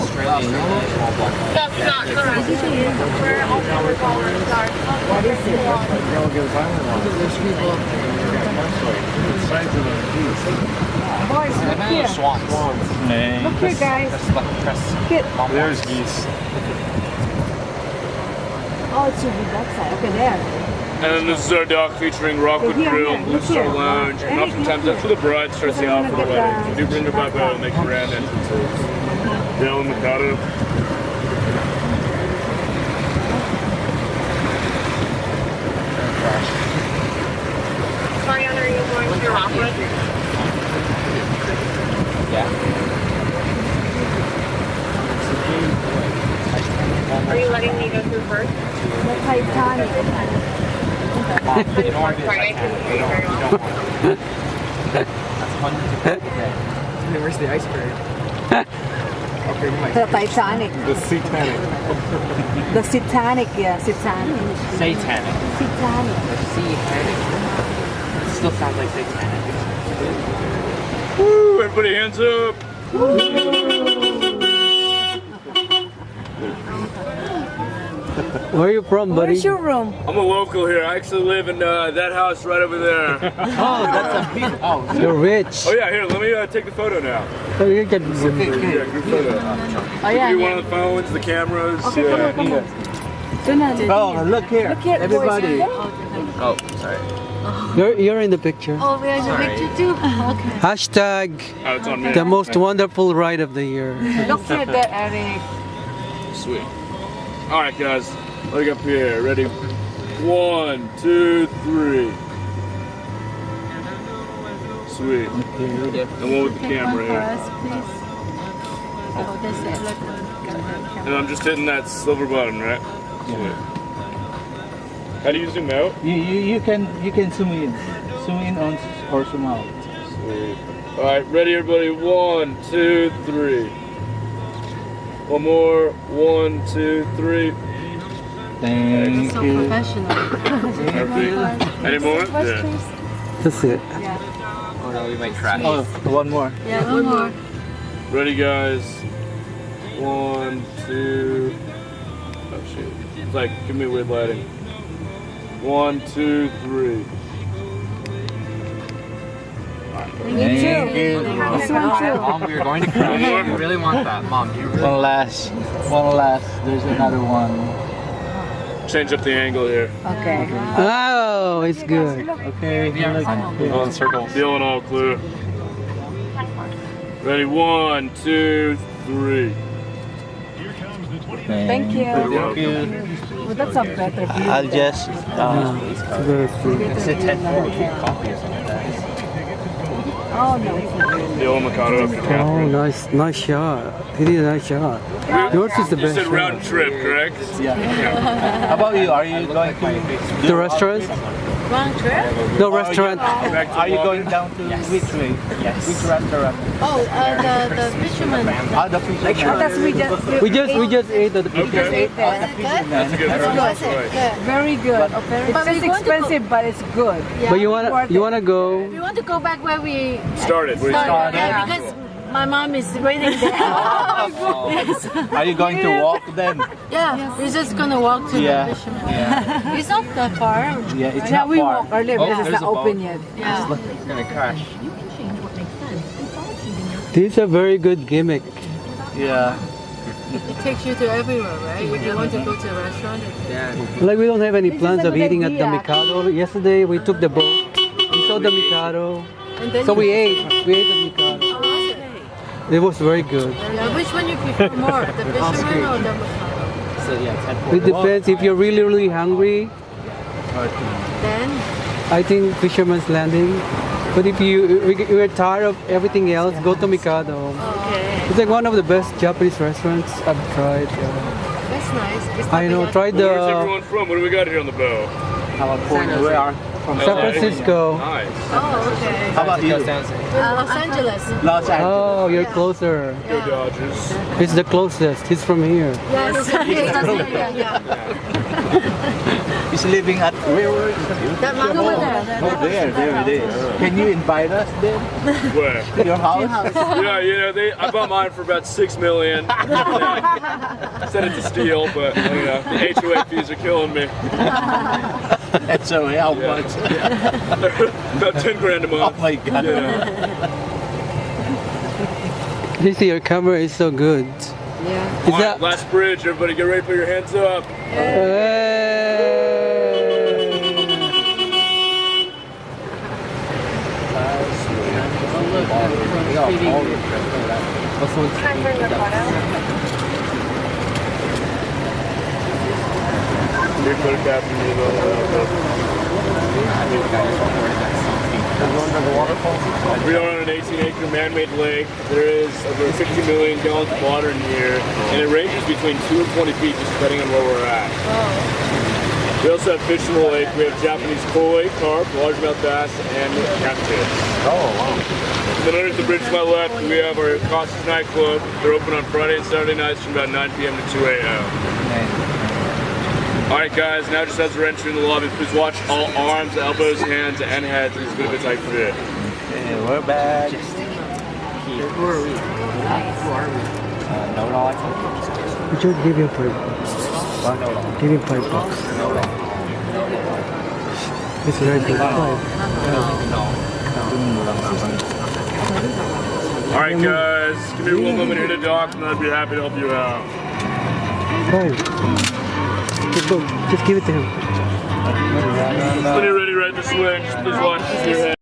Australian small black. That's not correct. We're all over dollars. What is it? There's people. Boys, look here. Swans. Look here, guys. Here. There's geese. Oh, it should be that side. Okay, there. And then this is our dock featuring Rockwood Here, Grill, here, Blue look Star here. Lounge, and oftentimes that's where the bride starts the off for the wedding. So do bring her by boat and make grand entrances. Dale and Mikado. Mariana, are you going to Rockwood? Yeah. Are you letting me go through first? The Titanic. You don't want to be Sorry, I couldn't hear you very well. That's hundreds. Where's the iceberg? The Titanic. The Satanic. The Satanic, yeah. Satanic. Satanic. Satanic. Satanic. It still sounds like satanic. Woo! Everybody hands up! Where are you from, buddy? Where's your room? I'm a local here. I actually live in that house right over there. Oh, that's a big. Oh, You're rich. Oh yeah, here, let me take the photo now. Oh, you can- Yeah, group photo. Oh, yeah. You one on the phones, the cameras. Okay, yeah. come on. Oh, look here. Look here, Everybody. boys. oh, sorry. You're in the picture. Oh, we have a Sorry. picture too? Okay. Hashtag Oh, it's on me. the most wonderful ride of the year. Look here, there, Eric. Sweet. All right, guys. Look up here. Ready? 1, 2, 3. Sweet. And one with the camera here. And I'm just hitting that silver button, right? Sweet. How do you zoom out? You can zoom in on or zoom out. Sweet. All right, ready, everybody? 1, 2, 3. One more. 1, 2, 3. Thank you. Perfect. Any more? Yeah. That's it. Oh no, we might crash. Oh, one more. Yeah, one more. Ready, guys? 1, 2. Oh shit! It's like, give me weird lighting. 1, 2, 3. Thank you. This one too. Mom, we are going to crash. You really want that, Mom? Do you really? One last. There's another one. Change up the angle here. Okay. Oh, it's good. Okay. Go in circles. Deal and all clear. Ready? 1, 2, 3. Thank you. Thank you. Well, that's a better view. I'll just. It's very free. It's a 10-4 coffee or something like that. Oh, no, it's not. Deal and Mikado up your Oh, camera. nice shot. He did a nice shot. Yours is the You best said round shot. trip, correct? Yeah. How about you? Are you going to The restaurant? Wrong trip? No restaurant. Back to Are you walking. going down to which way? Yes. Which restaurant? Oh, the fisherman. The fisherman. Oh, that's We just ate at the picture. just ate there. That's a good first choice. Very good. But It's we're just going to expensive, but it's good. Yeah. But you wanna go? We want to go back where we Started. We started. Yeah, because my mom is waiting there. Yes. Are you going to walk then? Yeah, we're just gonna walk to Yeah. the fisherman. It's not that far. Yeah, it's Yeah, not we far. walk earlier because it's there's not a boat. open yet. Yeah. It's gonna crash. This is a very good gimmick. Yeah. It takes you to everywhere, right? If you want to go to a restaurant. Yeah. Like we don't have any This is plans a of good eating at the idea. Mikado. Yesterday we took the boat. We saw the Mikado. And then So we you- ate. We ate at Mikado. How was it? It was very good. Yeah, which one you prefer more, the fisherman or the Mikado? So yeah, 10-4. It depends if you're really hungry. Then, I think Fisherman's Landing. But if you're tired of everything else, go to Mikado. okay, It's like one of the best Japanese restaurants I've tried. that's nice. It's I know. takoyaki. Tried Where's the everyone from? What do we got here on the bow? California. Where are? San Francisco. Nice. Oh, okay. How about you? Los Angeles. Los Angeles. Oh, you're closer. Go Dodgers. It's the closest. He's from here. Yes, yeah. You He's living at where? That man over there. Oh, there. Can you invite us then? Where? To your house? Yeah, you know, I bought mine for about $6 million. Sent it to Steel, but you know, the HOA fees are killing me. That's all right. How much? About 10 grand a Oh month. my God. You know. You see, your camera is so good. Yeah. Is All right, that? last bridge. Everybody get ready, put your hands up. Big put a cap in you We are on an 18-acre man-made lake. There is over 50 million gallons of water in here, and it ranges between 2 and 20 feet, just depending on where we're at. We also have fish in the lake. We have Japanese koi, carp, largemouth bass, and catfish. Oh, wow. And then underneath the bridge to my left, we have our Costas nightclub. They're open on Friday and Saturday nights from about 9 p.m. to 2 a.m. Alright guys, now just as we're entering the lobby, please watch all arms, elbows, hands, and heads. It's going to be a tight fit. Okay, we're back. Would you give him $5? Give him $5. It's very good. Alright guys, give me one moment here to dock and I'd be happy to help you out. Fine. Just go. Just give it to him. When you're ready, right this way, just please watch your head.